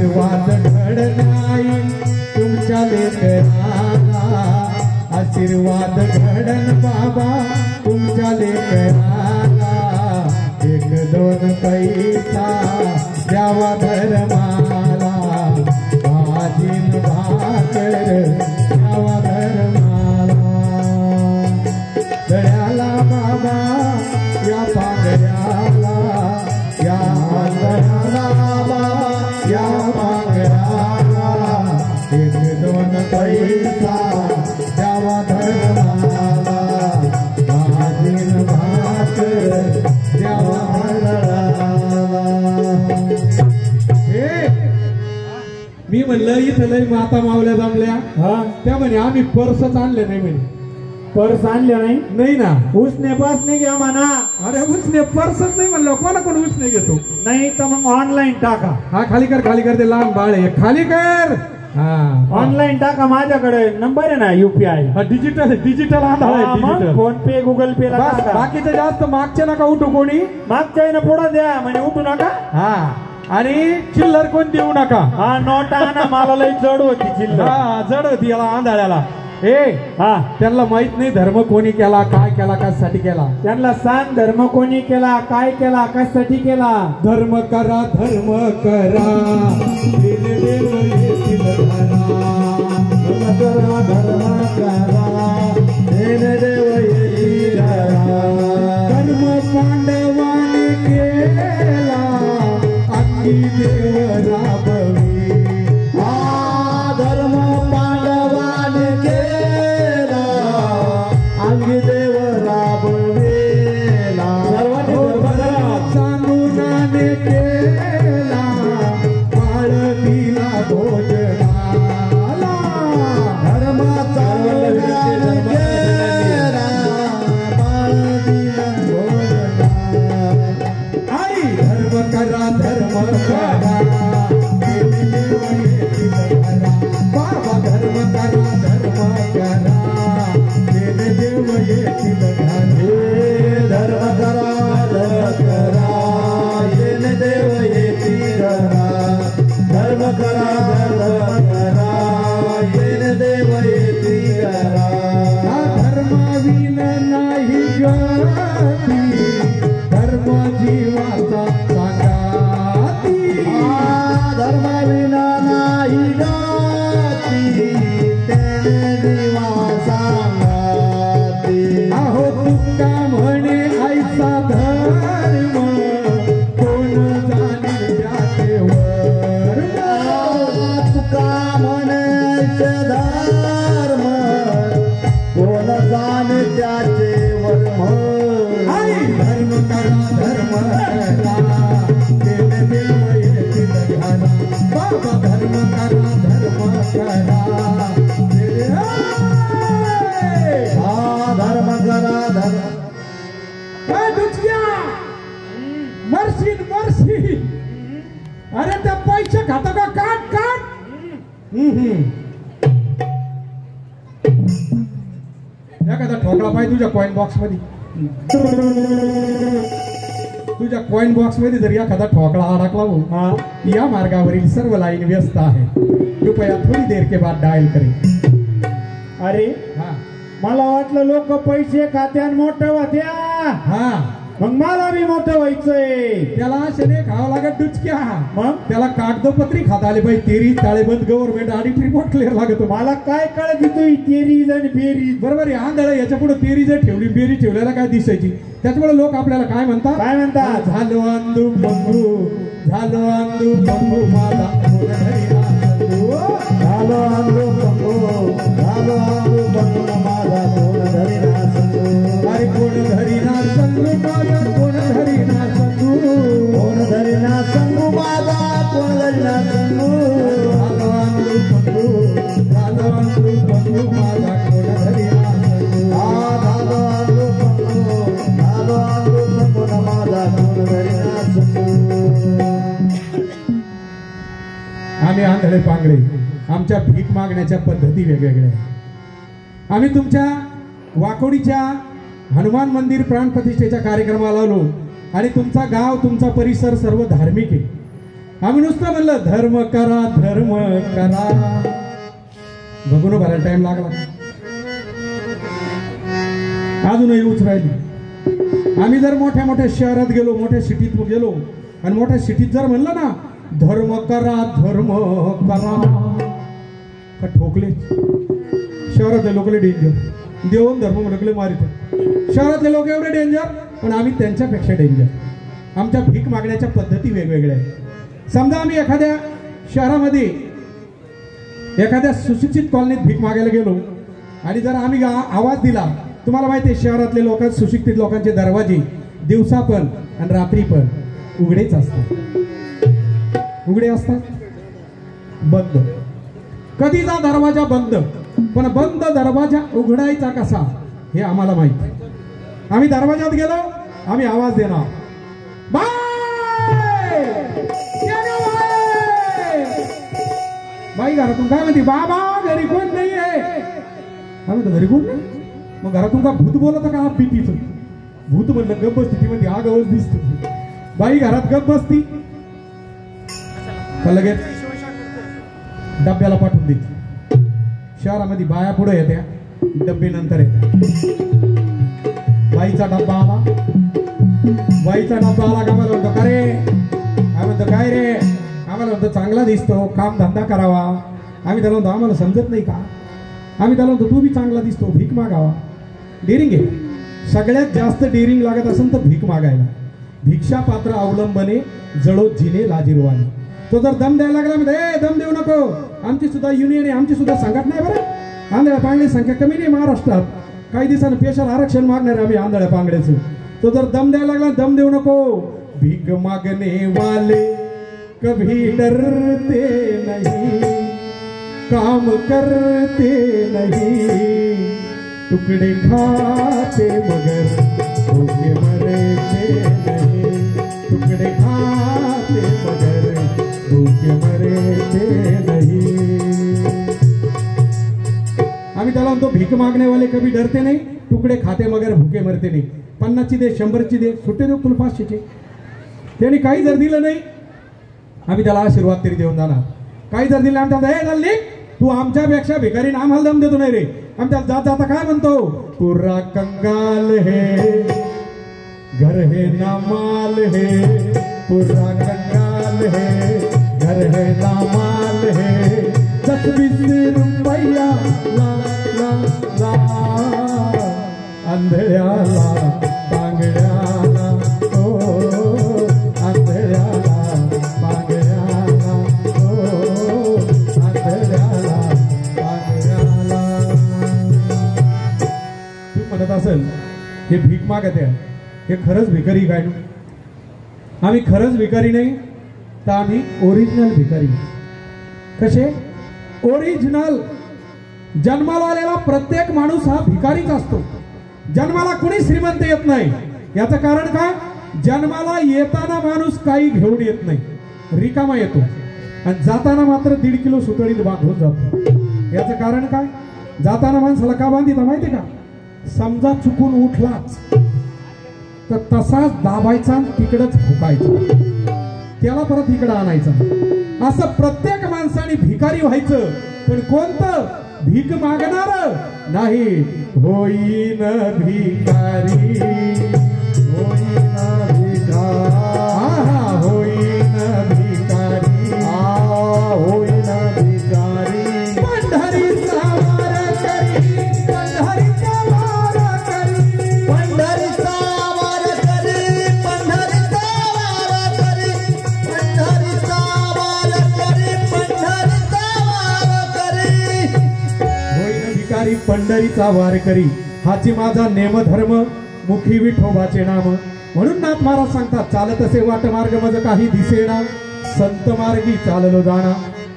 आशीर्वाद घडणाई तुमच्या लेकराला, आशीर्वाद घडण बाबा तुमच्या लेकराला, एक दोन पैसा द्यावा धर्माला, भाजीन भाकर द्यावा धर्माला, दळ्याला बाबा या पांगऱ्याला, या दळ्याला बाबा या पांगऱ्याला, एक दोन पैसा द्यावा धर्माला, भाजीन भाकर द्यावा धर्माला. मी म्हणलं इथं लई माता मावल्या जमल्या, त्या म्हणे आम्ही पर्सच आणले नाही म्हणे. पर्स आणले नाही? नाही ना. उसने पास नाही घ्या म्हणा. अरे उसने पर्सच नाही म्हणलं, कोणा कोण उसने घेतो? नाही तर मग ऑनलाईन टाका. हा खाली कर ते लहान बाळ आहे, खाली कर. हा ऑनलाईन टाका, माझ्याकडे नंबर आहे ना UPI. डिजिटल आधार, फोन पे गुगल पे ला. बाकीचं जास्त मागचे नका उठू, कोणी मागच्या ना पुढे द्या म्हणजे उठू नका. हा आणि चिल्लर कोण देऊ नका. हा नोट आणा, मला लई जड होती चिल्लर. हा जड होती याला आंधळ्याला. हा त्यांना माहित नाही धर्म कोणी केला, काय केला, कशासाठी केला. त्यांना सांग धर्म कोणी केला, काय केला, कशासाठी केला. धर्म करा धर्म करा, देव येतील घरा. धर्म करा धर्म करा, देव येईल घरा. धर्म पांडवाने केला, अंगी देव राबवी. धर्म पांडवाने केला, अंगी देव राबवेला. चांदुनाने केला, बाळतीला भोजनाला. धर्म चांदुनाने केला, बाळतीला भोजनाला. आई धर्म करा धर्म करा, बाबा धर्म करा धर्म करा, देव येतील घरी. धर्म करा धर्म करा, देव येतील घरा. धर्म करा धर्म करा, देव येतील घरा. धर्माविन नाही गती, धर्म जीवाचा सांगाती. धर्माविना नाही गती, त्याने जीवा सांगाती. अहो तुका म्हणे ऐसा धर्म, कोण जाणे त्याचे वर्म. तुका म्हणायचे धर्म, कोण जाणे त्याचे वर्म. धर्म करा धर्म करा, देव येतील घरा. बाबा धर्म करा धर्म करा, धर्म करा धर्म. मरशील मरशील. अरे त्या पैसे खातो का? काट काट. एखादा ठोकळा पाहिजे तुझ्या कॉइन बॉक्स मध्ये. तुझ्या कॉइन बॉक्स मध्ये जर एखादा ठोकळा अडकला हो, या मार्गावरील सर्व लाईन व्यस्त आहे, कृपया थोडी देर के बाद डायल करें. अरे हा मला वाटलं लोक पैसे खात्यान मोठं होत्या. हा मग मला बी मोठं व्हायचंय. त्याला शेने खावं लागत डुचक्या. मग त्याला कागदपत्री खाता आले पाहिजे, तेरी ताळेबंद गव्हर्नमेंट ऑडिट रिपोर्ट क्लिअर लागतो. मला काय कळत तू तेरीज आणि बेरीज. बरोबर आहे. आंधळ याच्या पुढे तेरी जर ठेवली, बेरी ठेवल्याला काय दिसायची. त्याच्यामुळे लोक आपल्याला काय म्हणतात? काय म्हणतात? झालो अंधू बंधू, झालो अंधू बंधू माझा कोण धरीना संधू. झालो अंधू बंधू, झालो अंधू बंधू माझा कोण धरीना संधू. अरे कोण धरीना संधू माझा, कोण धरीना संधू. कोण धरीना संधू माझा, कोण धरीना संधू. झालो अंधू बंधू, झालो अंधू बंधू माझा कोण धरीना संधू. झालो अंधू बंधू, झालो अंधू बंधू माझा कोण धरीना संधू. आम्ही आंधळे पांगळे, आमच्या भीक मागण्याच्या पद्धती वेगवेगळ्या. आम्ही तुमच्या वाकोडीच्या हनुमान मंदिर प्राणप्रतिष्ठेच्या कार्यक्रमाला आलो आणि तुमचा गाव, तुमचा परिसर सर्व धार्मिक आहे. आम्ही नुसतं म्हणलं धर्म करा धर्म करा, बघून बराच टाइम लागला, अजूनही येऊच राहिली. आम्ही जर मोठ्या मोठ्या शहरात गेलो, मोठ्या सिटीत गेलो आणि मोठ्या सिटीत जर म्हणलं ना धर्म करा धर्म करा, का ठोकले. शहरातले लोक डेंजर, देऊन धर्म म्हणले मारित. शहरातले लोक एवढे डेंजर, पण आम्ही त्यांच्यापेक्षा डेंजर. आमच्या भीक मागण्याच्या पद्धती वेगवेगळ्या आहेत. समजा आम्ही एखाद्या शहरामध्ये एखाद्या सुशिक्षित कॉलनीत भीक मागायला गेलो आणि जर आम्ही आवाज दिला, तुम्हाला माहिती आहे शहरातले लोक, सुशिक्षित लोकांचे दरवाजे दिवसा पण आणि रात्री पण उघडेच असतात. उघडे असतात, बंद. कधीचा दरवाजा बंद, पण बंद दरवाजा उघडायचा कसा हे आम्हाला माहिती. आम्ही दरवाजात गेलो, आम्ही आवाज देणार, बाई घरातून काय म्हणते, बाबा घरी कोण नाही आहे. आम्ही घरी कोण नाही, मग घरातून का भूत बोलत का भीतीचं. भूत म्हणलं गप बसती, ती म्हणते आगवच दिसत. बाई घरात गप बसती का लगेच डब्याला पाठवून देते. शहरामध्ये बाया पुढे येत्या, डब्बे नंतर येत्या. बाईचा डब्बा आला, बाईचा डब्बा आला का मला म्हणतो, का रे काय म्हणतो, काय रे आम्हाला म्हणतो चांगला दिसतो, काम धंदा करावा. आम्ही त्याला म्हणतो आम्हाला समजत नाही का. आम्ही त्याला म्हणतो तू बी चांगला दिसतो, भीक मागावा. डेअरिंग आहे. सगळ्यात जास्त डेअरिंग लागत असेल तर भीक मागायला. भिक्षा पात्र अवलंबने जळो जिने लाजिरवाने. तो जर दम द्यायला लागला म्हणजे दम देऊ नको, आमची सुद्धा युनियन आहे, आमची सुद्धा संघटना आहे बरं. आंधळ्या पांगडी संख्या कमी नाही महाराष्ट्रात. काही दिवसांनी स्पेशल आरक्षण मागणार आम्ही आंधळ्या पांगड्याचं. तो जर दम द्यायला लागला, दम देऊ नको. भीक मागने वाले कभी डरते नहीं, काम करते नहीं, टुकड़े खाते मगर भूखे मरते नहीं, टुकड़े खाते मगर भूखे मरते नहीं. आम्ही त्याला म्हणतो भीक मागणे वाले कभी डरते नाही, तुकडे खाते मगर भूके मरते नाही. 50ची दे, 100ची दे, सुट्टे देऊ तुला 500चे. त्यांनी काही जर दिलं नाही, आम्ही त्याला आशीर्वाद तरी देऊन जाणार. काही जर दिले आम्ही त्याला, हे चालली तू आमच्यापेक्षा भिकारी, आम्हाला दम देतो नाही रे. आम्ही त्याला जात जाता काय म्हणतो, पुरा कंगाल है घर है ना माल है, पुरा कंगाल है घर है ना माल है, 10-20 रुपया ला ला ला, अंधळ्याला पांगड्याला ओ, अंधळ्याला पांगड्याला ओ, अंधळ्याला पांगड्याला. तू म्हणत असेल हे भीक मागत आहे, हे खरंच भिकारी काय? आम्ही खरंच भिकारी नाही, तर आम्ही ओरिजिनल भिकारी. कसे ओरिजिनल? जन्माला आलेला प्रत्येक माणूस हा भिकारीच असतो. जन्माला कोणी श्रीमंत येत नाही. याचं कारण काय? जन्माला येताना माणूस काही घेऊन येत नाही, रिकामा येतो, आणि जाताना मात्र 1.5 किलो सुतळीत बांधून जातो. याचं कारण काय? जाताना माणसाला का बांधिता माहिती का? समजा चुकून उठलाच तर तसाच दाबायचा, तिकडच फुकायचा, त्याला परत इकडं आणायचा. असं प्रत्येक माणसाने भिकारी व्हायचं. पण कोणतं? भीक मागणार नाही. होईन भिकारी, होईन भिकारी, हा होईन भिकारी, होईन भिकारी. पंढरीचा वार करी, पंढरीचा वार करी, पंढरीचा वार करी, पंढरीचा वार करी, पंढरीचा वार करी, पंढरीचा वार करी. होईन भिकारी पंढरीचा वार करी, हाची माझा नेमधर्म, मुखी विठोबाचे नाम. म्हणून नाथ महाराज सांगतात, चालत असे वाट मार्ग मज काही दिसेना, संत मार्गी चाललो जाणा.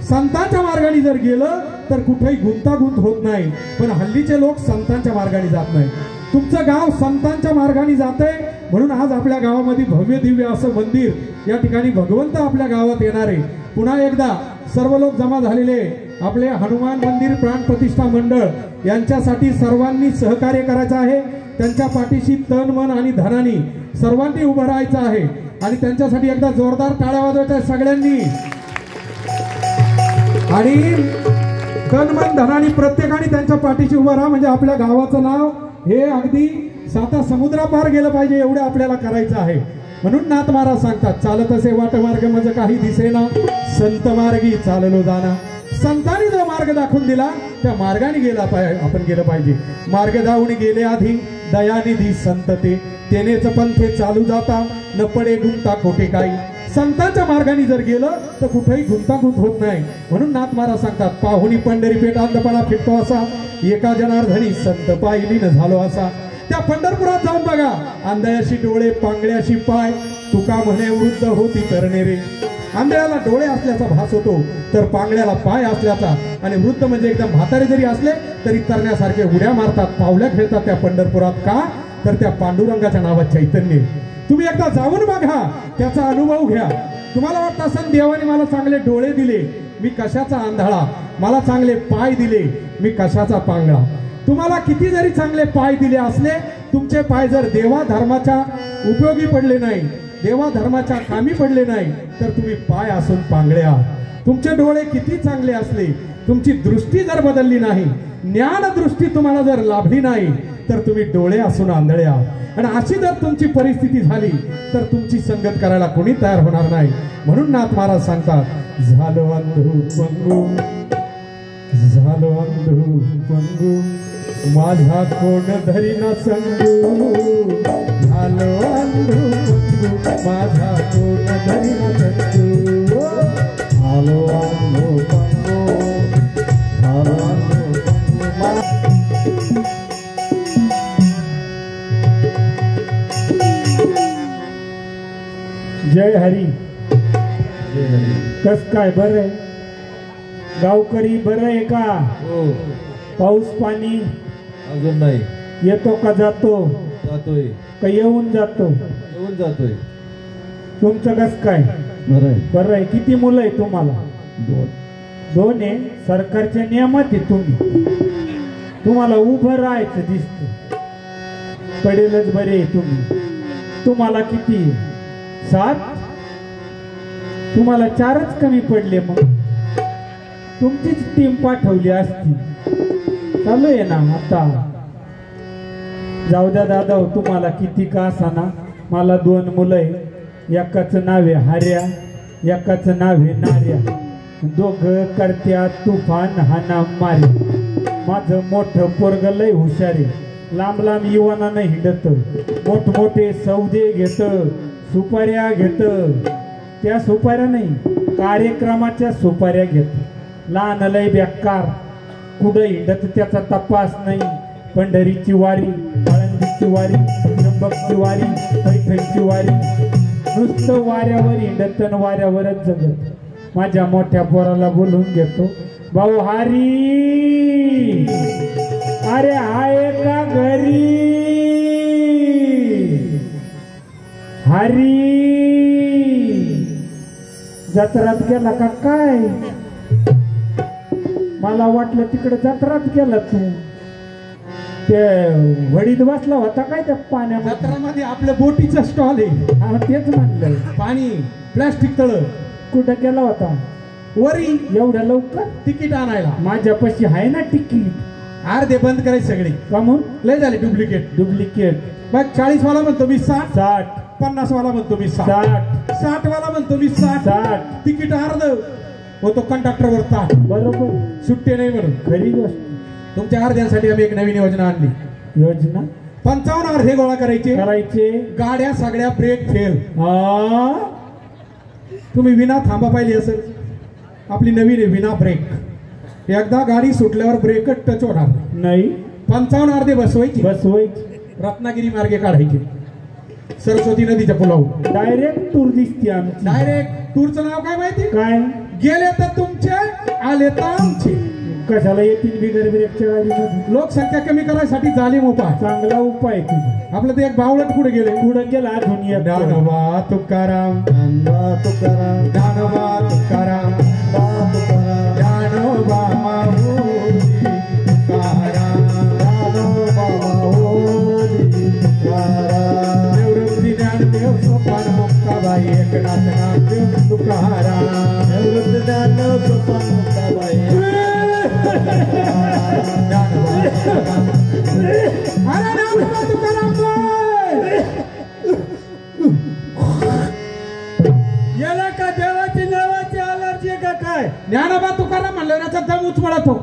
संतांच्या मार्गाने जर गेलं तर कुठेही गुंतागुंत होत नाही. पण हल्लीचे लोक संतांच्या मार्गाने जात नाही. तुमचं गाव संतांच्या मार्गाने जातंय, म्हणून आज आपल्या गावामध्ये भव्य दिव्य असं मंदिर, या ठिकाणी भगवंत आपल्या गावात येणार आहे. पुन्हा एकदा सर्व लोक जमा झालेले आपले हनुमान मंदिर प्राण प्रतिष्ठा मंडळ यांच्यासाठी सर्वांनी सहकार्य करायचं आहे. त्यांच्या पाठीशी तन मन आणि धनाने सर्वांनी उभं राहायचं आहे. आणि त्यांच्यासाठी एकदा जोरदार टाळ्या वाजवायच्या सगळ्यांनी. आणि तन-मन धनाने प्रत्येकाने त्यांच्या पाठीशी उभं राहा, म्हणजे आपल्या गावाचं नाव हे अगदी साता समुद्रापार गेलं पाहिजे एवढं आपल्याला करायचं आहे. म्हणून नाथ महाराज सांगतात, चालत असे वाट मार्ग मज काही दिसेना, संत मार्गी चाललो जाना. संतांनी जो मार्ग दाखवून दिला त्या मार्गाने आपण गेलं पाहिजे. मार्ग दावून गेले आधी दयानिधी संतते, तेनेच पंथे चालू जाता न पडे गुंता खोटे काही. संतांच्या मार्गाने जर गेलं तर कुठेही गुंतागुंत होत नाही. म्हणून नाथ महाराज सांगतात, पाहुणी पंढरी पेठ अंधपणा फिरतो असा, एका जनार्दनी संत पाहिली न झालो असा. त्या पंढरपुरात जाऊन बघा, आंधळ्याशी डोळे पांगळ्याशी पाय, तुका म्हणे वृद्ध होती तरणे रे. आंधळ्याला डोळे असल्याचा भास होतो तर पांगळ्याला पाय असल्याचा, आणि वृद्ध म्हणजे एकदम म्हातारे जरी असले तरी तरण्यासारखे उड्या मारतात, पावल्या खेळतात त्या पंढरपुरात. का तर त्या पांडुरंगाच्या नावात चैतन्य. तुम्ही एकदा जाऊन बघा, त्याचा अनुभव घ्या. तुम्हाला वाटतं असं देवाने मला चांगले डोळे दिले, मी कशाचा आंधळा, मला चांगले पाय दिले, मी कशाचा पांगळा. तुम्हाला किती जरी चांगले पाय दिले असले, तुमचे पाय जर देवा धर्माच्या उपयोगी पडले नाही, देवा धर्माच्या कामी पडले नाही, तर तुम्ही पाय असून पांगळे आहात. तुमचे डोळे किती चांगले असले, तुमची दृष्टी जर बदलली नाही, ज्ञान दृष्टी तुम्हाला जर लाभली नाही, तर तुम्ही डोळे असून आंधळे आहात. आणि अशी जर तुमची परिस्थिती झाली तर तुमची संगत करायला कोणी तयार होणार नाही. म्हणून नाथ महाराज सांगतात, झालो अंधू पंगू, झालो अंधू पंगू, माझा कोण धरीना संगू. झालो अंधू पंगू, माझा कोण धरीना संगू. झालो अंधू पंगू, झालो अंधू पंगू. जय हरी. कस काय बरं आहे गावकरी, बरं आहे का? हो. पाऊस पाणी अजून नाही. येतो का जातो? जातोय. का येऊन जातो? येऊन जातोय. तुमचं कस काय? बरं आहे. बरं आहे. किती मुलं आहे तुम्हाला? 2. 2 आहे. सरकारच्या नियमात आहे तुम्हाला उभं राहायचं दिसतं, पडेलच बरे आहे तुम्ही. तुम्हाला किती? 7. तुम्हाला 4च कमी पडले, मग तुमचीच टीम पाठवली असती. चालू आहे ना आता. जाऊ द्या दादा, तुम्हाला किती का असाना, मला 2 मुलं आहे. एकाचं नाव आहे हार्या, एकाचं नाव आहे नार्या. दोघं करत्या तुफान हाना मारे. माझं मोठं पोरग लय हुशार आहे, लांब लांब युवाना नाही हिंडत, मोठमोठे सौदे घेत, सुपाऱ्या घेत. त्या सुपाऱ्या नाही, कार्यक्रमाच्या सुपाऱ्या घेत. लहान लय बेकार, कुठं हिंडत त्याचा तपास नाही. पंढरीची वारी, आळंदीची वारी, त्र्यंबकची वारी, पैठणची वारी, नुसतं वाऱ्यावर हिंडत आणि वाऱ्यावरच जगत. माझ्या मोठ्या पोराला बोलून घेतो, भाऊ हारी, अरे आहे का घरी? हरी जत्रात गेला का काय? मला वाटलं तिकडे जत्रात गेला तू. ते वडीत बसला होता काय त्या पाण्यामध्ये? जत्रामध्ये आपल्या बोटीचा स्टॉल आहे. हा तेच म्हणलं. पाणी, प्लास्टिक तळ. कुठं गेला होता? वरी. एवढ्या लवकर? तिकीट आणायला. माझ्यापाशी आहे ना तिकीट. अर्धे बंद करायचे सगळे. का म्हणून? लय झाले डुप्लिकेट. डुप्लिकेट. मग 40 वाला म्हणतो मी 60. 60. 50 वाला म्हणतो मी 60. 60. 60 वाला म्हणतो मी 60. 60. तिकीट अर्ध होतो कंडक्टरवर ताट. बरोबर. सुट्टे नाही म्हणून. खरी गोष्ट. तुमच्या अर्ध्यांसाठी आम्ही एक नवीन योजना आणली. योजना? 55 अर्धे गोळा करायचे. गाड्या सगळ्या ब्रेक फेल. तुम्ही विना थांबा पाहिली असेल, आपली नवीन आहे विना ब्रेक. एकदा गाडी सुटल्यावर ब्रेकच टच होणार नाही. 55 अर्धे बसवायची. रत्नागिरी मार्गे काढायची, सरस्वती नदीच्या पुलावर. डायरेक्ट टूर दिसते आमची. डायरेक्ट टूरचं नाव काय माहिती? काय? गेले तर तुमचे, आले तर आमचे. कशाला येतील बिगर ब्रेकच्या गाडीमध्ये? लोकसंख्या कमी करायसाठी जालीम उपाय. चांगला उपाय तुझा. आपलं ते एक बावळट पुढे गेले. पुढे गेला दुनिया. दानवा तुकाराम, दानवा तुकाराम, दानवा तुकाराम, दानवा माऊली तुकाराम, दानवा माऊली तुकाराम. निवृत्ती ज्ञानदेव सोपान मुक्ताबाई काय ज्ञानोबा तुकाराम म्हणलं याचा दम उचमळत हो,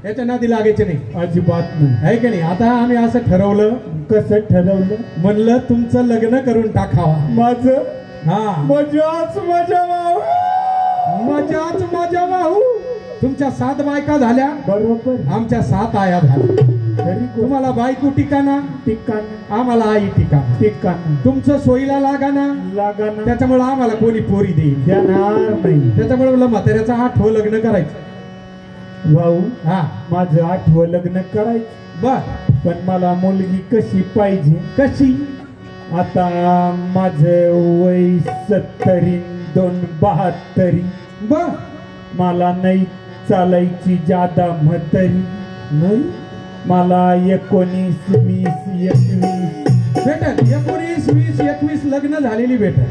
याच्या नादी लागायचे नाही अजिबात नाही. आहे की नाही. आता आम्ही असं ठरवलं, कसं ठरवलं? म्हणलं तुमचं लग्न करून टाकावा. माझं हा मजाच मजा भाऊ. मजाच मजा भाऊ. तुमच्या 7 बायका झाल्या, बरोबर. आमच्या 7 आया झाल्या. तरी तुम्हाला बायको ठिकाणा, ठिकाण आम्हाला आई ठिकाण. ठिकाण तुमचं सोयीला लागाना, लागाना त्याच्यामुळे आम्हाला कोणी पोरी देईल. देणार नाही. त्याच्यामुळे मला म्हाताऱ्याचा 8वं लग्न करायचं. भाऊ हा माझं 8वं लग्न करायचं, बर. पण मला मुलगी कशी पाहिजे? कशी? आता माझं वय 70, 2 72. बर. मला नाही चालायची जादा म्हातारी. नाही मला 19, 20, 21 भेटल. 19, 20, 21 लग्न झालेली भेटल.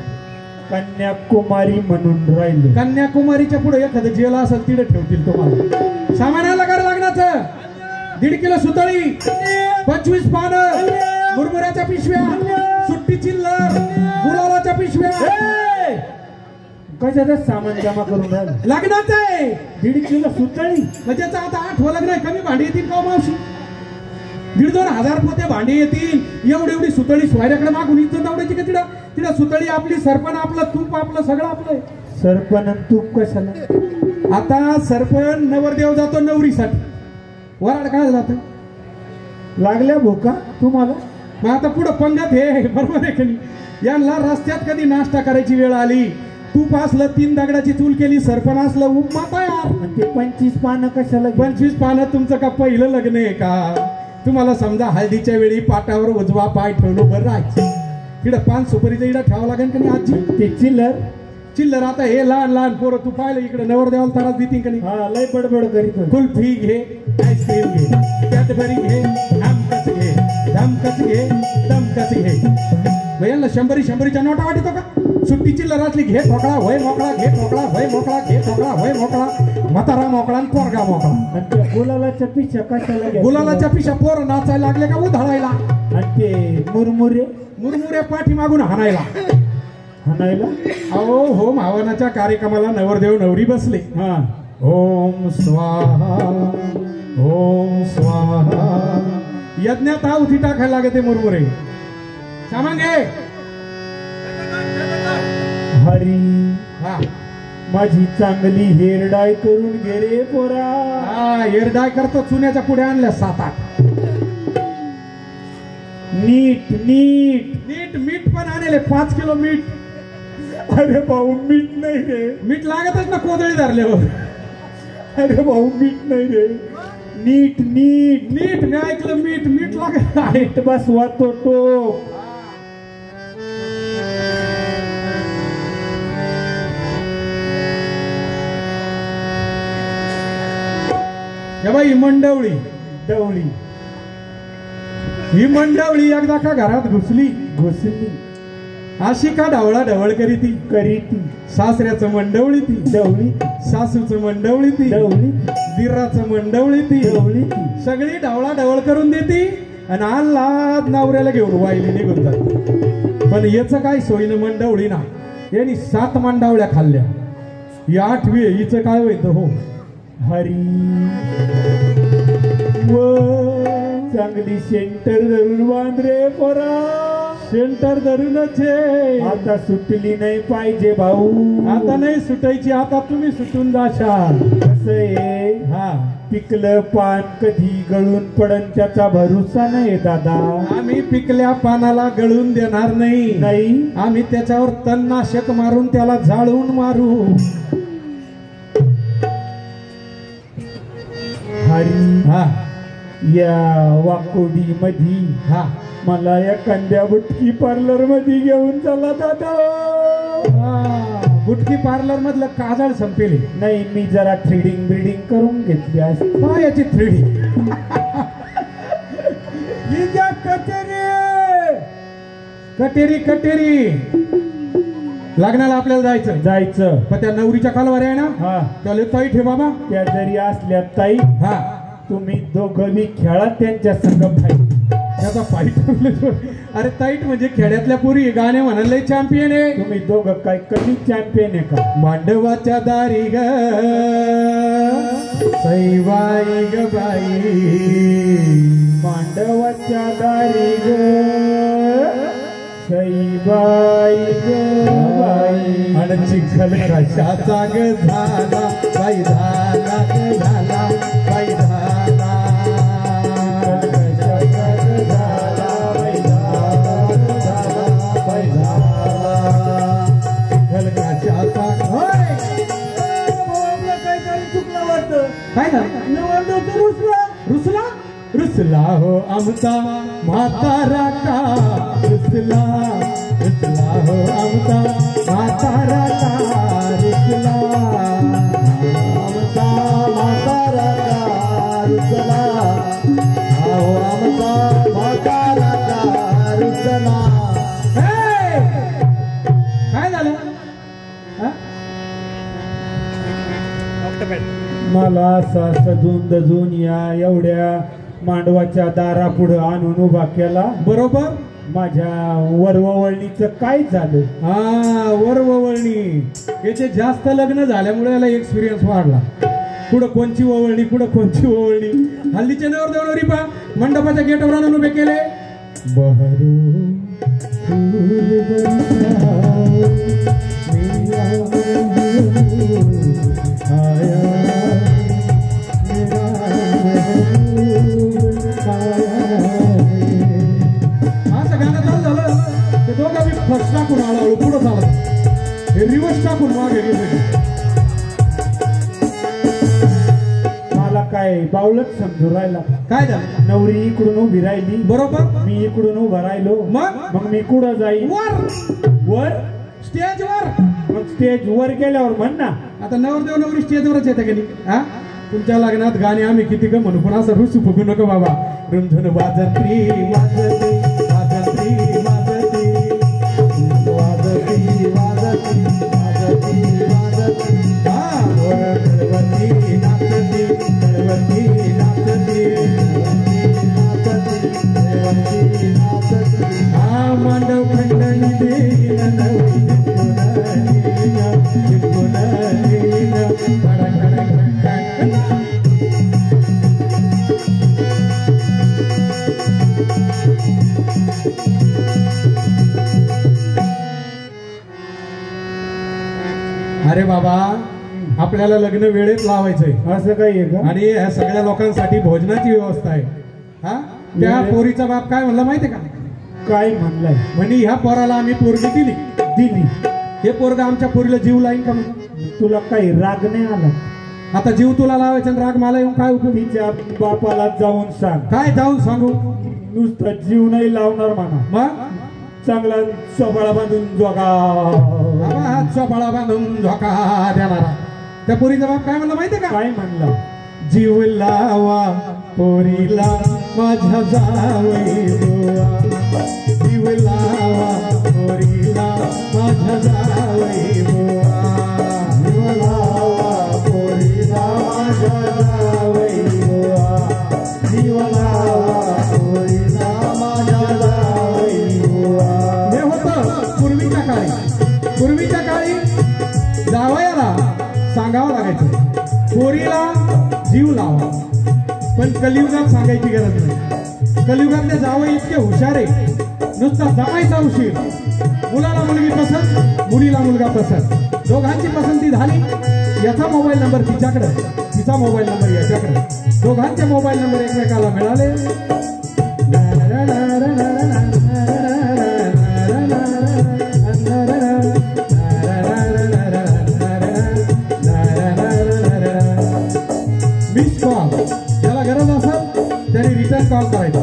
कन्याकुमारी म्हणून राहिलो. कन्याकुमारीच्या पुढे एखादं जेल असेल तिथे ठेवतील तुम्हाला. सामानाला कर लग्नाचं 1.5 किलो सुतळी, 25 पानं, मुरमुऱ्याच्या पिशव्या, सुट्टी चिल्लर, गुलालाच्या पिशव्या. कशाचं सामान जमा करून राहिलं? लग्नाचं आहे. 1.5 किलो सुतळी. म्हणजे आता 8वं लग्न आहे. कमी भांडी येतील का हो मावशी? 1,500-2,000 हजार पोते भांडी येतील. एवढी सुतळी स्वायऱ्याकडे मागून इथं दौडायची का? तिला सुतळी आपली, सरपण आपलं, तूप आपलं, सगळं आपलं. सरपण तूप कशाला? आता सरपण नवरदेव जातो नवरीसाठी, वराड काय जात लागल्या भोका तुम्हाला? मग आता पुढं पंगत हे बरोबर आहे की नाही. यांना रस्त्यात कधी नाश्ता करायची वेळ आली, तूप असलं 3 दगडाची चूल केली, सरपण असलं उपमा तयार. ते 25 पानं कशाला? 25 पानं तुमचं का पहिलं लग्न आहे का? तुम्हाला समजा हळदीच्या वेळी पाटावर उजवा पाय ठेवून बरं राहायचं. तिकडं 5 सुपारीचा इडा ठेवावं लागेल का नाही आजी? ते चिल्लर आता हे लहान पोरं तू पाहिलं इकडे नवरदेवाला त्रास देतील का नाही? हा लय बडबड करीत. कुल्फी घे, आईस्क्रीम घे, कॅडबरी घे, आमकच घे, धमकच घे, दमकच घे. यांना 100-100च्या नोटा वाटतो का? सुट्टी चिल्लर असली घे ठोकळा, होय मोकळा, घे ठोकळा, होय मोकळा, घे ठोकळा, होय मोकळा. म्हातारा मोकळा आणि पोरगा मोकळा. आणि त्या गुलालाच्या पिशा कशाला घ्या? गुलालाच्या पिशा पोरं नाचायला लागले का उधळायला? आणि ते मुरमुरे पाठी मागून हाणायला. अहो होम हवनाच्या कार्यक्रमाला नवरदेव नवरी बसले. हा ओम स्वाहा, ओम स्वाहा. यज्ञात आहुती टाकायला लागते मुरमुरे. सामान घे. हरी हा माझी चांगली हेअर डाय करून घे रे पोरा. हा हेअर डाय करतो. चुन्याच्या पुढे आणल्या 7-8. नीट मीठ पण आणले 5 किलो मीठ. अरे भाऊ मीठ नाही रे. मीठ लागतच ना कोदळी धरल्यावर. अरे भाऊ मीठ नाही रे. नीट मी ऐकलं मीठ लागत. नीट बसवा तो. बाई मंडवळी डवळी. ही मंडवळी एकदा का घरात घुसली अशी का ढवळ करीती. सासऱ्याचं मंडवळी ती डवळी, सासूचं मंडवळी ती डवळी, दिराचं मंडवळी ती डवळी. सगळी ढवळ करून देती आणि आल्हाद नवऱ्याला घेऊन वाहिली निघून जात. पण याचं काय सोयीनं मंडवळी ना. यांनी 7 मंडावळ्या खाल्ल्या. ही 8वी हिचं काय होईत हो. हरी व चांगली सेंटर धरून बांध रे पोरा. सेंटर धरूनच आहे. आता सुटली नाही पाहिजे भाऊ. आता नाही सुटायची. आता तुम्ही सुटून जाशाल. कसं आहे हा पिकलं पान कधी गळून पडन त्याचा भरोसा नाही दादा. आम्ही पिकल्या पानाला गळून देणार नाही. आम्ही त्याच्यावर तणनाशक मारून त्याला जाळून मारू. हरी हा या वाकोडी मधी हा मला एखाद्या बुटकी पार्लर मध्ये घेऊन चला दादा. बुटकी पार्लर मधलं काजळ संपेल. नाही मी जरा थ्रेडिंग ब्रिडिंग करून घेतली असते. याची 3D कटेरी लग्नाला आपल्याला जायचं. पण त्या नवरीच्या कालवार आहे ना. हा त्याला ताई ठे बाबा. त्या जरी असल्या ताई हा तुम्ही दोघं बी खेळा त्यांच्या संग. त्याचा पाईट अरे ताईट म्हणजे खेड्यातल्या पुरी गाणे म्हणाले चॅम्पियन आहे. तुम्ही दोघं काय कधी चॅम्पियन आहे का? मांडवाच्या दारी ग सईबाई ग बाई, मांडवाच्या दारी ग सईबाई ग बाई, आणि चिखल कशाचा ग झाला बाई, झाला ग झाला बाई, झाला काय झालं? रुसला रुसला हो आमचा म्हातारा का, रुसला रुसला हो आमचा म्हातारा का, रुसला आमचा म्हातारा का रुसला, हो आमचा म्हातारा का रुसला. काय झालं? मला असा सजून दजून या एवढ्या मांडवाच्या दारापुढं आणून उभा केला. बरोबर. माझ्या वरवळणीचं काय झालं? हा वरवळणी याचे जास्त लग्न झाल्यामुळे याला एक्सपिरियन्स वाढला. पुढं कोणची ओवळणी, पुढं कोणची ओवळणी. हल्लीचे नवरदेवरी पा मंडपाच्या गेटवर आणून उभे केले. बहरू असं गाणं चालू झालं. ते दोघं मी फर्स्ट टाकून हळूहळू पुढं चालत, हे रिवर्स टाकून मागे गेले. मला काय बावलट समजू राहिला. काय झालं? नवरी इकडून उभी राहिली, बरोबर. मी इकडून उभा राहिलो. मग मी कुठं जाईल? वर स्टेज वर. मग स्टेज वर गेल्यावर म्हण ना. आता नवरदेव नवरी स्टेजवरच येते गेली. हा तुमच्या लग्नात गाणे आम्ही किती ग म्हणू, पण असं रुसू फुगू नको बाबा. रुंझुन वाजती वाजती वाजती वाजती वाजती वाजती वाजती वाजती, हा तळवती नाचती तळवती नाचती नाचती नाचती, हा मांडव खंडणी देईन नवरी जिंकून देईन कडक कडक कडक. अरे बाबा आपल्याला लग्न वेळेत लावायचंय. असं काही आहे का? आणि ह्या सगळ्या लोकांसाठी भोजनाची व्यवस्था आहे. हा त्या पोरीचा बाप काय म्हणला माहितीये का? काय म्हणलाय? म्हणे ह्या पोराला आम्ही पोरगी दिली. हे पोरगा आमच्या पोरीला जीव लाईन का? तुला काही राग नाही आला? आता जीव तुला लावायचा आणि राग मला येऊन काय उपयोग? तिच्या बापाला जाऊन सांग. काय जाऊन सांगू? नुसतं जीव नाही लावणार म्हणा, मग चांगला सोबाळा बांधून जोगा हात सोपाळा बांधून झोका देणारा. त्या पोरीचा बाप काय म्हणला माहितीये का? काय म्हणला? जीव लावा पोरीला माझ्या जावई बुवा, जीव लावा पोरीला माझ्या जावई बुवा, जीव लावा पोरीला माझ्या जावई बुवा, जीव लावा पोरीला माझ्या जावई बुवा. हे होतं पूर्वीच्या काळी जावयाला सांगावं लागायचं पोरीला जीव लावा, पण कलियुगात सांगायची गरज नाही. कलियुगातले जावई इतके हुशार आहे, नुसता जमायचा उशीर. मुलाला मुलगी पसंत, मुलीला मुलगा पसंत, दोघांची पसंती झाली. याचा मोबाईल नंबर तिच्याकडे, तिचा मोबाईल नंबर याच्याकडे, दोघांचे मोबाईल नंबर एकमेकाला मिळाले. मिस कॉल, ज्याला गरज असेल त्याने रिटर्न कॉल करायचा.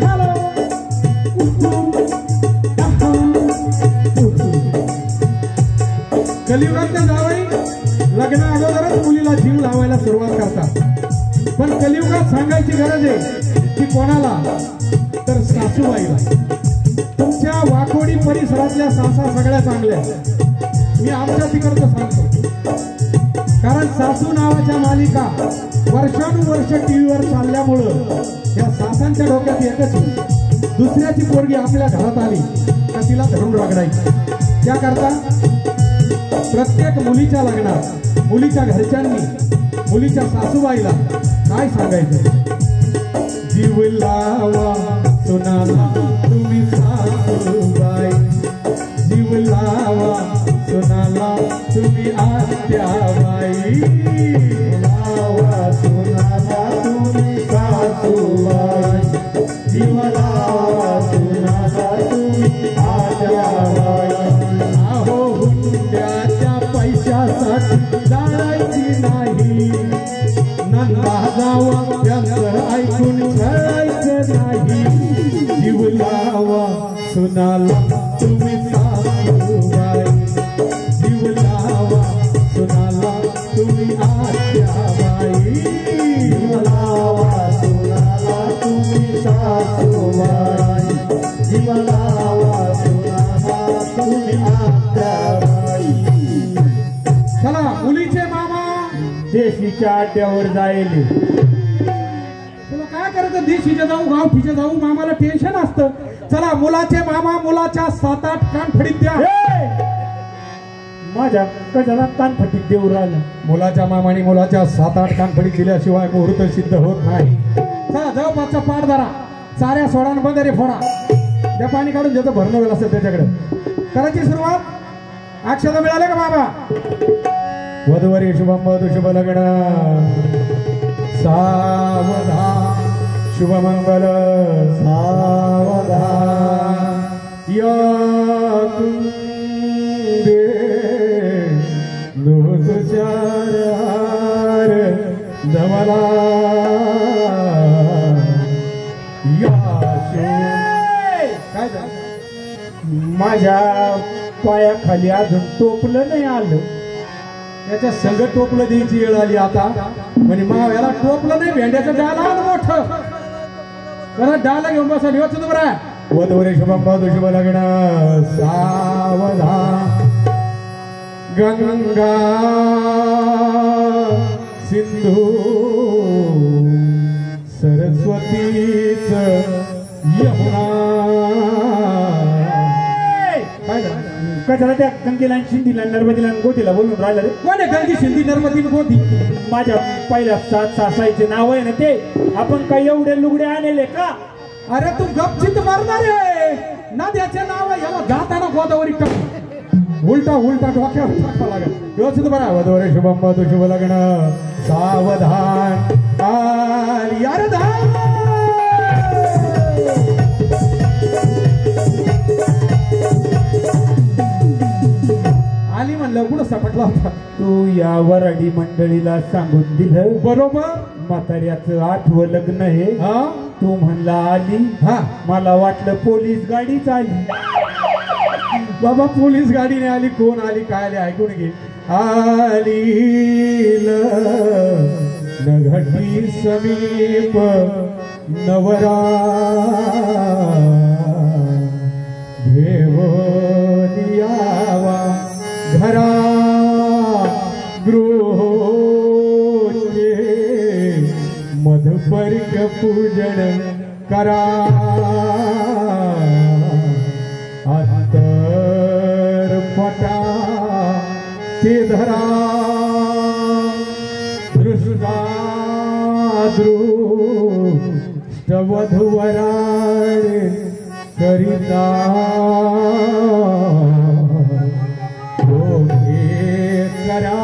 हॅलो कलियुगातल्या जावई लग्न अगोदरच मुलीला जीव लावायला सुरुवात करतात. पण कलियुगात सांगायची गरज आहे की कोणाला, तर सासूबाईला. तुमच्या वाकोडी परिसरातल्या सासा सगळ्या चांगल्या, मी आमच्या तिकडचं सांगतो. कारण सासू नावाच्या मालिका वर्षानुवर्ष टीव्हीवर चालल्यामुळं या सासांच्या डोक्यात एकच होती, दुसऱ्याची पोरगी आपल्या घरात आली का तिला धरून रगडायची. त्याकरता प्रत्येक मुलीच्या लग्नात मुलीच्या घरच्यांनी मुलीच्या सासूबाईला काय सांगायचं, जीव लावा सुनाला तुम्ही सासूबाई, जीव लावा सुनाला तुम्ही आत्याबाई, लावा सुनाला तुम्ही सासूबाई, जीव लावा सुनाला तुम्ही आत्याबाई. अहो हुंड्याच्या पैशासाठी जायची नाही, नंदा जावा त्यांचं ऐकून खेळायचं नाही, जीव लावा सुनाला तुम्ही सासूबाई, जीव लावा सुनाला तुम्ही आत्याबाई, जीव लावा सुनाला तुम्ही सासूबाई, जीव लावा सुनाला तुम्ही आत्याबाई. चला मुलीचे मामा देशीच्या अड्ड्यावर जायले. तुला काय करायचं, देशीचे जाऊ गावठीचे जाऊ, मामाला टेन्शन असतं. चला मुलाचे मामा मुलाच्या 7-8 कानफडीत द्या. माझ्या कशाला कानफटीत देऊ राहिला. मुलाच्या मामाने मुलाच्या 7-8 कानफडीत दिल्याशिवाय मुहूर्त सिद्ध होत नाही. चला जवळपासचा पाठ धरा, साऱ्या सोडा बंदरे फोडा, त्या पाणी काढून ज्याचं भरणं वेळ असेल त्याच्याकडे करायची सुरुवात. अक्षता मिळाले का बाबा. वधूवरी शुभम वधू शुभ लग्न, सावधान शुभमंगल सावधान, या कुंदे लोकचार हार जमला, या काय झालं. माझ्या पायाखाली अजून टोपलं नाही आलं. त्याच्या संग टोपलं द्यायची वेळ आली आता. म्हणजे माव्याला टोपलं नाही, भेंड्याचं डाल आलं मोठं, जरा डाला घेऊन बसा. निवच बरा वधूवरी शुभम वधू शुभ लग्न, सावधान गंगा सिंधू सरस्वतीच यमुना. काय झालं. कशाला त्या गंगेला शिंदीला नर्मदीला गोदीला बोलून राहिलं रे. कोण आहे गंगी शिंदी नर्मदी गोदी. माझ्या पहिल्या सासाईचे नाव आहे ना ते. आपण काही एवढे लुगडे आणले का. अरे तू गपचित मारणार आहे ना. त्याचे नाव याला जाताना गोदावरी टाक, उलटा उलटा डोक्यावर टाकावं लागेल. व्यवस्थित बरा. वधूवरी शुभम वधू शुभ लग्न, सावधान आली अरे धान. आली म्हणलं कुठं सपटला होता. तू या वराडी मंडळीला सांगून दिलं बरोबर. म्हाताऱ्याचं 8वं लग्न आहे. हा तू म्हणला आली. हा मला वाटलं पोलीस गाडीच आली. बाबा पोलीस गाडीने आली. कोण आली काय आली ऐकून घे. आली नघटी समीप नवरा घेऊन यावा घरा गृहोचे मधुपर्क पूजन करा. अत्तर पटा ते धरा दृष्टा दृष्टवधुवराळे करिता करा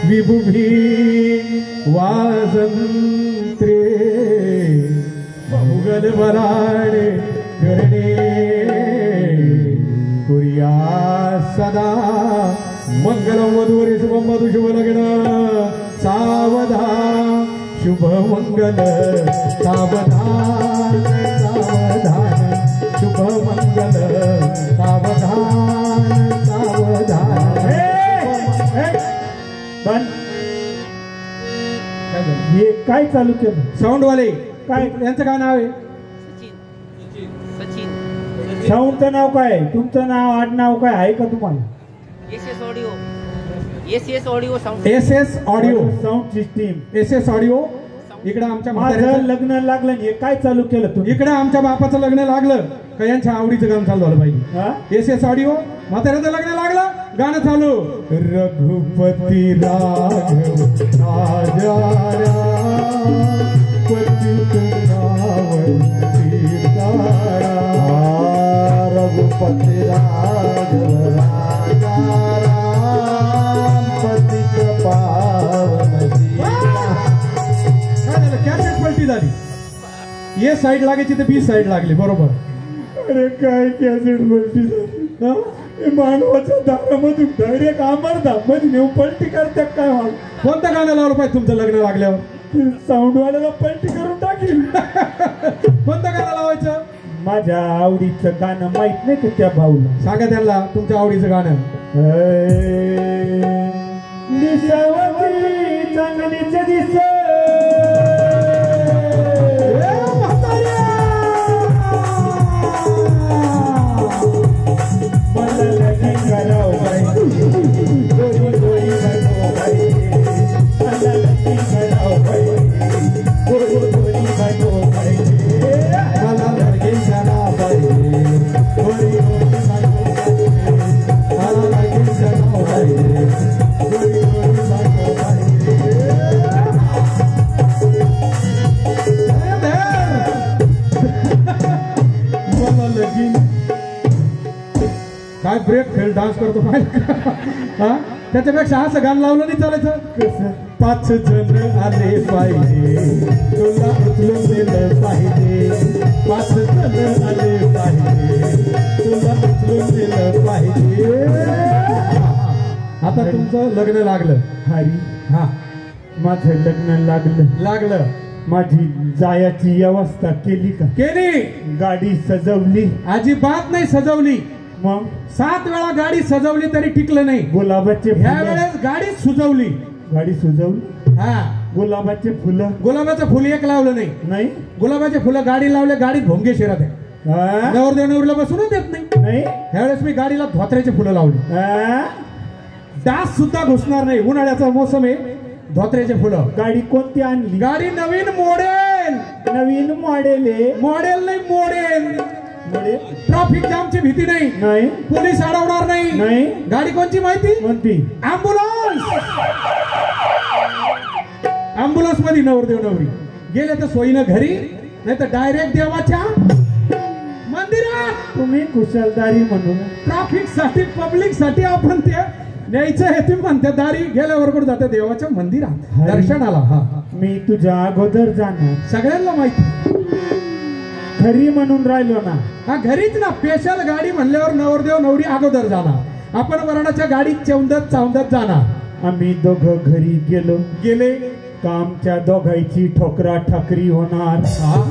विभुभी वाजंत्रे मुगल बराडे करणे कुर्या सदा मंगल. वधूवरी शुभम वधू शुभ लग्न, सावधान शुभ मंगल सावधान सावधान शुभ मंगल सावधान सावधान. हे काय चालू केलं. साऊंडवाले काय यांचं काय नाव आहे. साऊंडचं नाव काय. तुमचं नाव आडनाव काय आहे का तुम्हाला. S audio sound SS audio sound system. SS audio. इकडे आमच्या माझं म्हाताऱ्याचं लग्न लागलं आणि हे काय चालू केलं तुम्ही? इकडे आमच्या बापाचं लग्न लागलं का यांच्या आवडीचं गाणं चालू झालं पाहिजे. हा? SS audio. म्हाताऱ्याचं लग्न लागलं गाणं चालू. रघुपती राघव राजा पतित पावन सीताराम. रघुपती राघव राजा राम पतित पावन सीताराम. काय झालं? कॅसेट पलटी झाली. ए साईड लागायची तर बी साईड लागली. बरोबर. अरे काय कॅसेट पलटी झाली? हा? हे मानवाच्या दारामधून डायरेक्ट अमरधाम मध्ये नेऊन पलटी करतात काय मला? कोणतं गाणं लावलं पाहिजे तुमचं लग्न लागल्यावर? साऊंड वाल्याला पलटी करून टाकील. कोणतं गाणं लावायचं? माझ्या आवडीचं गाणं माहित नाही का त्या भाऊला? सांगा त्यांना तुमच्या आवडीचं गाणं. दिसावती चांगलीच दिस मला लगीन करावं पाहिजे. गोरी गोरी बनव पाहिजे. मला लगीन करावं पाहिजे. गोरी गोरी बनव पाहिजे. मला लगीन करावं पाहिजे. गोरी गोरी बनव पाहिजे. मला लगीन करावं पाहिजे. गोरी गोरी बनव पाहिजे. मला लगीन. काय ब्रेक फेल डान्स करतो काय? हा? त्याच्यापेक्षा असं गाणं लावलं नाही चालायचं. कसं? 5 जण आले पाहिजे तुला उचलून दिलं पाहिजे. 5 जण आले पाहिजे तुला उचलून दिलं पाहिजे. आता तुमचं लग्न लागलं. हरी, हा माझं लग्न लागलं. माझी जायाची व्यवस्था केली का? केली. गाडी सजवली. अजिबात नाही सजवली. मग 7 वेळा गाडी सजवली तरी टिकलं नाही. गुलाबाचे ह्या फुलं. वेळेस गाडी सुजवली. गाडी सुजवली. हा. गुलाबाचे फुलं गुलाबाचं फुल एक लावलं नाही. नाही. गुलाबाचे फुलं गाडी लावले. गाडीत भोंगे शिरत आहे. हा? नवरदेव नवरीला बसूनच देत नाही. नाही. ह्यावेळेस मी गाडीला धोत्र्याची फुलं लावली. हा? डास सुद्धा घुसणार नाही. उन्हाळ्याचा मोसम आहे. धोत्र्याचे फुलं. गाडी कोणती आणली? गाडी नवीन मॉडेल. नवीन मॉडेल आहे. मॉडेल नाही मॉडेल. मॉडेल ट्रॅफिक जामची भीती नाही. नाही. पोलीस अडवणार नाही. नाही. गाडी कोणची माहिती? कोणती? अँब्युलन्स. अँब्युलन्स मध्ये नवरदेव नवरी गेले तर सोयीनं घरी, नाही तर डायरेक्ट देवाच्या मंदिरात. तुम्ही कुशलदारी म्हणून ट्रॅफिक साठी पब्लिक साठी आपण ते न्यायचं आहे. ते म्हणते दारी गेल्यावर कुठे जाते? देवाच्या मंदिरात दर्शनाला. हा. मी तुझ्या अगोदर जाणार. सगळ्यांना माहिती. घरी म्हणून राहिलो ना. हा घरीच ना. स्पेशल गाडी म्हणल्यावर नवरदेव नवरी अगोदर जाणार. आपण वराडाच्या गाडीत चौंदत चावंदत जाणार. आम्ही दोघं घरी गेले का आमच्या दोघांची ठोकरा ठाकरी होणार. हा.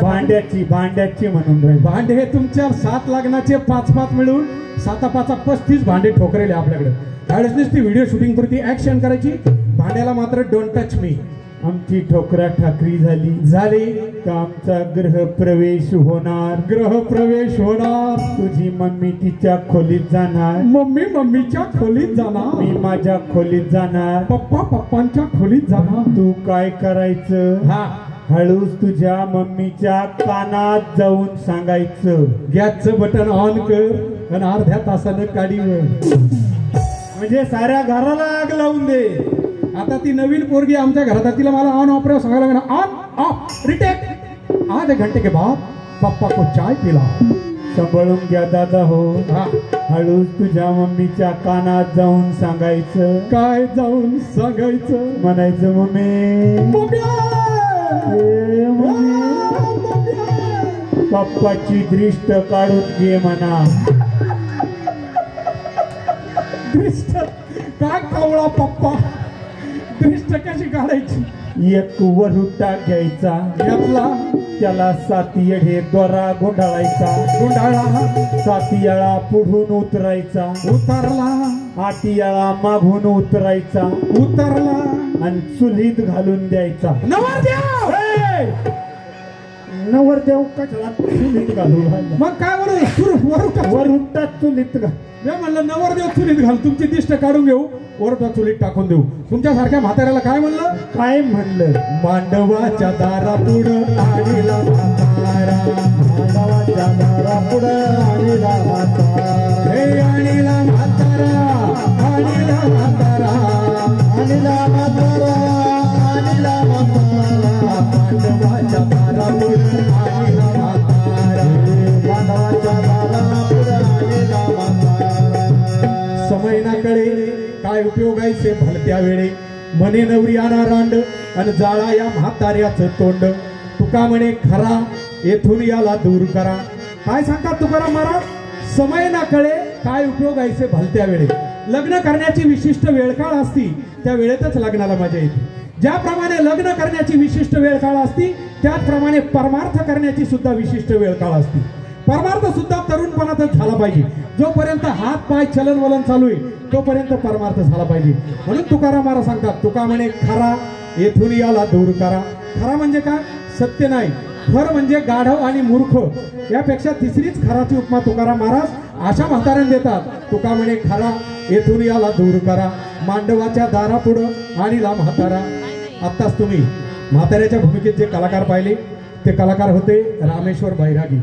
भांड्याची म्हणून राहील. भांडे हे तुमच्या 7 लग्नाचे 5-5 मिळून 7-5 35 भांडे ठोकरेले आपल्याकडे. त्यावेळेस नुसती व्हिडिओ शूटिंग पुरती ऍक्शन करायची. भांड्याला मात्र डोंट टच मी. आमची ठोकरा ठाकरी झाली का आमचा गृहप्रवेश होणार. गृहप्रवेश होणार. तुझी मम्मी तिच्या खोलीत जाणार. मम्मी मम्मीच्या खोलीत जाणार. मी माझ्या खोलीत जाणार. पप्पा पप्पांच्या खोलीत जाणार. तू काय करायचं? हा. हळूच तुझ्या मम्मीच्या कानात जाऊन सांगायचं, गॅसचं बटन ऑन कर आणि अर्ध्या तासानं काढीवर. म्हणजे साऱ्या घराला आग लावून दे. आता ती नवीन पोरगी आमच्या घरात. तिला मला ऑन ऑफ सांगायला लागणार. On off retake. आधे घंटे के बाद पप्पा को चाय पिला. सांभाळून घ्या दादा हो. हा. हळूच तुझ्या मम्मीच्या कानात जाऊन सांगायचं. काय जाऊन सांगायचं? म्हणायचं मम्मी पप्पाची दृष्ट काढून घे म्हणा. दृष्ट काय कवळा पप्पा. दृष्ट कशी काढायची? एक वरुटा घ्यायचा. घेतला. त्याला 7 येढे दोरा गुंडाळायचा. गुंडाळा. 7 येळा पुढून उतरायचा. उतरला. 8 येळा मागून उतरायचा. उतरला. आणि चुलीत घालून द्यायचा. नवरदेव नवरदेव कशाला चुलीत घालू राहिला? मग काय बरं वर उपटात चुलीत घाल. मी म्हणलं नवरदेव चुलीत घाल, तुमची दिष्ट काढून घेऊ, वरटा चुलीत टाकून देऊ. तुमच्यासारख्या म्हाताऱ्याला काय म्हणलं? काय म्हणलं? मांडवाच्या दारापुढं आणीला म्हातारा, मांडवाच्या दारापुढं आणीला म्हातारा, हे आणीला म्हातारा, आणीला म्हातारा, आणीला म्हातारा, आणीला म्हातारा, मांडवाच्या दारापुढं आणीला म्हातारा, मांडवाच्या दारापुढं आणीला म्हातारा. समय ना कळे काय उपयोगायचे भलत्या वेळे, म्हणे नवरी आणा रांड आणि जाळा या म्हाताऱ्याचं तोंड. तुका म्हणे खरा येथून याला दूर करा. काय सांगतात तुकाराम महाराज? समय ना कळे काय उपयोगायचे भलत्या वेळे. लग्न करण्याची विशिष्ट वेळकाळ असती, त्या वेळेतच लग्नाला मजा येते. ज्याप्रमाणे लग्न करण्याची विशिष्ट वेळकाळ असती, त्याचप्रमाणे परमार्थ करण्याची सुद्धा विशिष्ट वेळकाळ असती. परमार्थ सुद्धा तरुणपणातच झाला पाहिजे. जोपर्यंत हात पाय चलन वलन चालू आहे तोपर्यंत परमार्थ झाला पाहिजे. म्हणून तुकाराम महाराज सांगतात, तुका म्हणे खरा येथून याला दूर करा. खरा म्हणजे काय? सत्य नाही. खर म्हणजे गाढव आणि मूर्ख. यापेक्षा तिसरीच खराची उपमा तुकाराम महाराज अशा म्हाताऱ्यांना देतात. तुका म्हणे खरा येथून याला दूर करा, मांडवाच्या दारापुढं आणीला म्हातारा. आत्ताच तुम्ही म्हाताऱ्याच्या भूमिकेत जे कलाकार पाहिले ते कलाकार होते रामेश्वर बैरागी.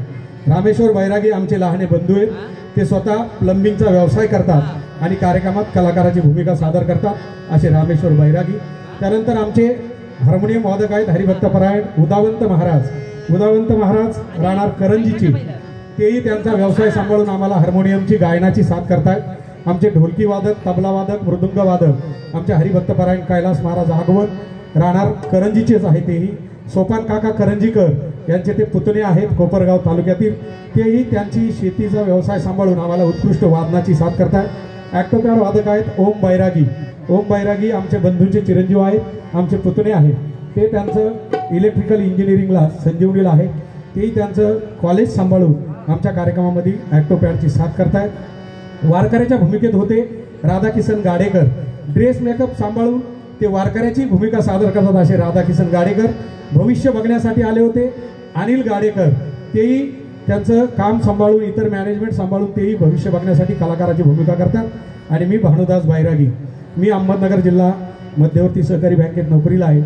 रामेश्वर बैरागी आमचे लहाने बंधू आहेत. ते स्वतः प्लंबिंगचा व्यवसाय करतात आणि कार्यक्रमात कलाकाराची भूमिका सादर करतात असे रामेश्वर बैरागी. त्यानंतर आमचे हार्मोनियम वादक आहेत हरिभक्तपरायण उदावंत महाराज. उदावंत महाराज राहणार करंजीची. तेही त्यांचा व्यवसाय सांभाळून आम्हाला हार्मोनियमची गायनाची साथ करतायत. आमचे ढोलकी वादक, तबला वादक, मृदुंग वादक आमचे हरिभक्तपरायण कैलास महाराज आगवण राहणार करंजीचेच आहे. तेही सोपान काका करंजीकर यांचे ते पुतणे आहेत कोपरगाव तालुक्यातील. तेही त्यांची शेतीचा व्यवसाय सांभाळून आम्हाला उत्कृष्ट वादनाची साथ करतात. ॲक्टोपॅड वादक आहेत ओम बैरागी. ओम बैरागी आमच्या बंधूंचे चिरंजीव आहेत, आमचे पुतणे आहेत. ते त्यांचं इलेक्ट्रिकल इंजिनिअरिंगला संजीवनीला आहे. तेही त्यांचं कॉलेज सांभाळून आमच्या कार्यक्रमामध्ये ॲक्टोपॅडची साथ करतायत. वारकऱ्याच्या भूमिकेत होते राधाकिसन गाडेकर. ड्रेस मेकअप सांभाळून ते वारकऱ्याची भूमिका सादर करतात असे राधाकिसन गाडेकर. भविष्य बघण्यासाठी आले होते अनिल गाडेकर. तेही त्यांचं काम सांभाळून इतर मॅनेजमेंट सांभाळून तेही भविष्य बघण्यासाठी कलाकाराची भूमिका करतात. आणि मी भानुदास बैरागी. मी अहमदनगर जिल्हा मध्यवर्ती सहकारी बँकेत नोकरीला आहे,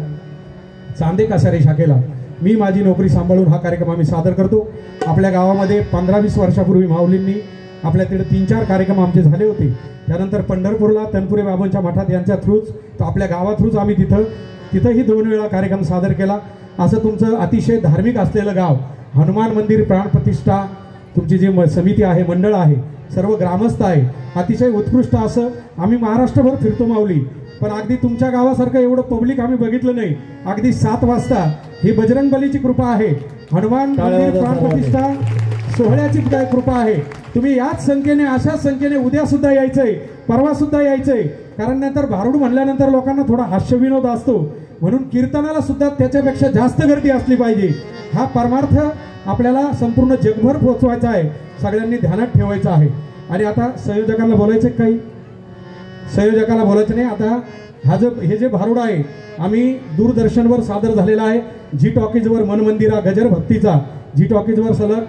चांदे कासारे शाखेला. मी माझी नोकरी सांभाळून हा कार्यक्रम आम्ही सादर करतो. आपल्या गावामध्ये 15-20 वर्षापूर्वी माऊलींनी आपल्या तिथे 3-4 कार्यक्रम आमचे झाले होते. त्यानंतर पंढरपूरला तनपुरे बाबांच्या मठात यांच्या थ्रूच आपल्या गावा थ्रूच आम्ही तिथंही 2 वेळा कार्यक्रम सादर केला. असं तुमचं अतिशय धार्मिक असलेलं गाव, हनुमान मंदिर प्राणप्रतिष्ठा तुमची जी समिती आहे, मंडळ आहे, सर्व ग्रामस्थ आहे, अतिशय उत्कृष्ट असं आम्ही महाराष्ट्रभर फिरतो माऊली. पण अगदी तुमच्या गावासारखं एवढं पब्लिक आम्ही बघितलं नाही. अगदी 7 वाजता ही बजरंगबलीची कृपा आहे, हनुमान मंदिर प्राणप्रतिष्ठा सोहळ्याची कृपा आहे. तुम्ही याच संख्येने अशाच संख्येने उद्या सुद्धा यायचंय, परवा सुद्धा यायचंय. कारण नंतर भारुड म्हणल्यानंतर लोकांना थोडा हास्यविनोद असतो, म्हणून कीर्तनाला सुद्धा त्याच्यापेक्षा जास्त गर्दी असली पाहिजे. हा परमार्थ आपल्याला संपूर्ण जगभर पोहोचवायचा आहे, सगळ्यांनी ध्यानात ठेवायचा आहे. आणि आता संयोजकांना बोलायचं काही? संयोजकाला बोलायचं नाही. आता हे जे भारुड आहे आम्ही दूरदर्शनवर सादर झालेला आहे. जी टॉकीजवर मनमंदिरा गजर भक्तीचा जी टॉकीजवर सलग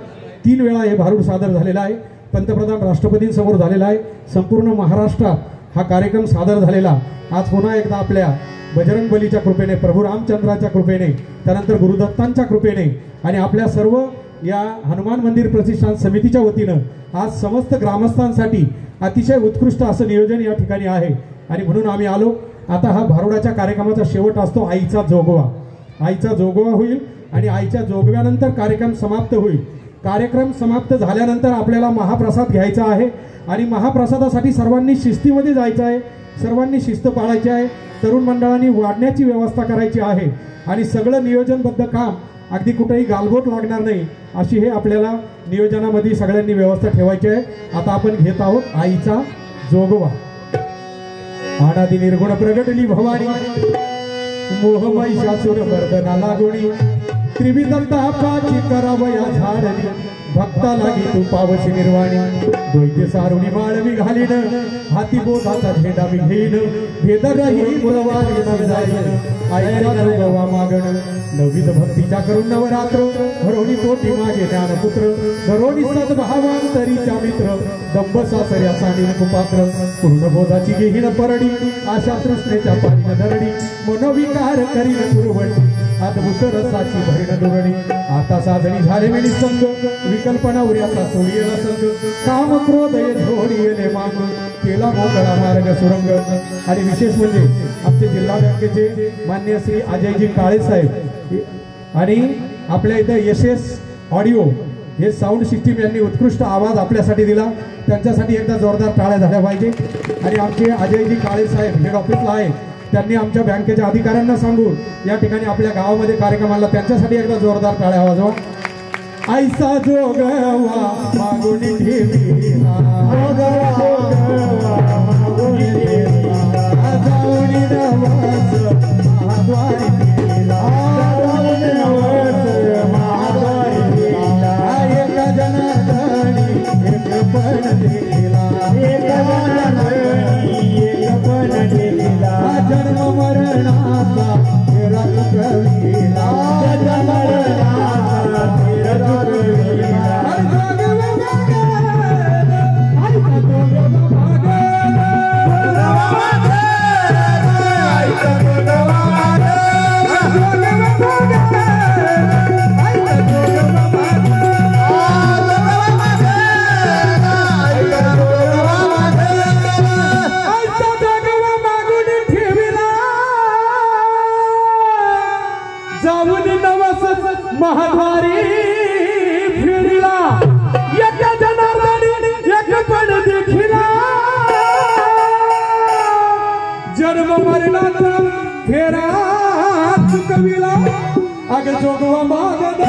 3 वेळा हे भारुड सादर झालेला आहे. पंतप्रधान राष्ट्रपतींसमोर झालेला आहे. संपूर्ण महाराष्ट्रात हा कार्यक्रम सादर झालेला. आज पुन्हा एकदा आपल्या बजरंगबलीच्या कृपेने, प्रभू रामचंद्राच्या कृपेने, त्यानंतर गुरुदत्तांच्या कृपेने आणि आपल्या सर्व या हनुमान मंदिर प्रतिष्ठान समितीच्या वतीनं आज समस्त ग्रामस्थांसाठी अतिशय उत्कृष्ट असं नियोजन या ठिकाणी आहे. आणि म्हणून आम्ही आलो. आता हा भारुडाच्या कार्यक्रमाचा शेवट असतो आईचा जोगवा. आईचा जोगवा होईल आणि आईच्या जोगव्यानंतर कार्यक्रम समाप्त होईल. कार्यक्रम समाप्त झाल्यानंतर आपल्याला महाप्रसाद घ्यायचा आहे आणि महाप्रसादासाठी सर्वांनी शिस्तीमध्ये जायचं आहे, सर्वांनी शिस्त पाळायची आहे. तरुण मंडळांनी वाढण्याची व्यवस्था करायची आहे आणि सगळं नियोजनबद्ध काम, अगदी कुठेही गालबोट लागणार नाही अशी हे आपल्याला नियोजनामध्ये सगळ्यांनी व्यवस्था ठेवायची आहे. आता आपण घेत आहोत आईचा जोगवा. आडादी निर्गुण प्रगटली भवानी, मोहमयी शासूर वर्धना लागोणी, त्रिविधम तापाची करावया झाडली भक्ता लागी तू पावशी निर्वाणी द्वैत सारुणी माळवी घालीन हाती बोधाचा झेंडा मी घेईन भेद रही मुलवारी न जाईन आईला जोगवा मागण नवविध भक्तीच्या करून नवरात्र हरोणी पोटी माझे ज्ञानपुत्र धरोणी सद्भावांतरीच्या मित्र दंभ सासऱ्या सानीन कुपात्र पूर्ण बोधाची घेहीन परडी आशा तृष्णेच्या पाणीन धरणी मनोविकार करीन पुरवणी अद्भुत रसाची भरीन दुरणी आता साधणी झाले वेळी संग विकल्पना उर्याचा सोडियला संग काम क्रोध झोडियले माग केला मोकळा मार्ग सुरंग आणि विशेष म्हणजे आमचे जिल्हा बँकेचे मान्य श्री अजयजी काळे साहेब आणि आपल्या इथे यशेस ऑडिओ हे साऊंड सिस्टीम यांनी उत्कृष्ट आवाज आपल्यासाठी दिला त्यांच्यासाठी एकदा जोरदार टाळ्या झाल्या पाहिजे आणि आमचे अजयजी काळे साहेब हेड ऑफिसला आहे त्यांनी आमच्या बँकेच्या अधिकाऱ्यांना सांगून या ठिकाणी आपल्या गावामध्ये कार्यक्रम आणला त्यांच्यासाठी एकदा जोरदार टाळ्या वाजवा ऐसा जोगवा मागून ठेवीला जाऊनी नवस महाद्वारी एक जनार्दनी एक पण दिला जन्म मरणाचा फेरा चुकविला महाद्वारी फिरिला एक जनार्दनी एक पण देखिला जन्म मरणाचा फेरा चुकविला अग जोगवा मागद